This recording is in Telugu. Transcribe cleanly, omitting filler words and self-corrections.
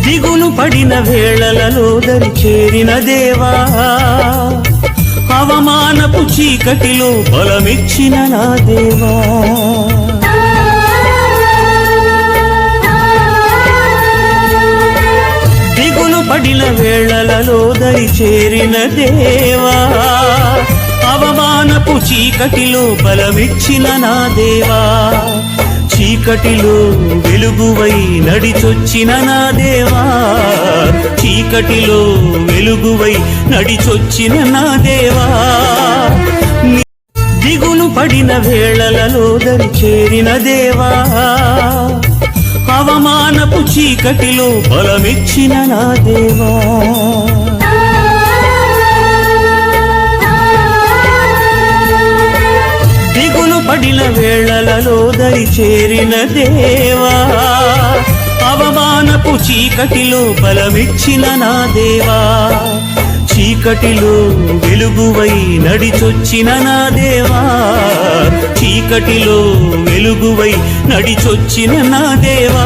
దిగులు పడిన వేళలలో దరి చేరిన దేవా, అవమానపు చీకటిలో బలమిచ్చిన నా దేవా. దిగులు పడిన వేళలలో దరి చేరిన దేవా, అవమానపు చీకటిలో బలమిచ్చిన నా దేవా. చీకటిలో వెలుగువై నడిచొచ్చిన నా దేవా, చీకటిలో వెలుగువై నడిచొచ్చిన నా దేవా. దిగులు పడిన వేళలలో దరి చేరిన దేవా, అవమానపు చీకటిలో బలమిచ్చిన నా దేవా. దిగులు పడిన వేళలలో దరి చేరిన దేవా, అవమానపు చీకటిలో బలమిచ్చిన నా దేవా. చీకటిలో వెలుగువై నడిచొచ్చిన నా దేవా, చీకటిలో వెలుగువై నడిచొచ్చిన నా దేవా.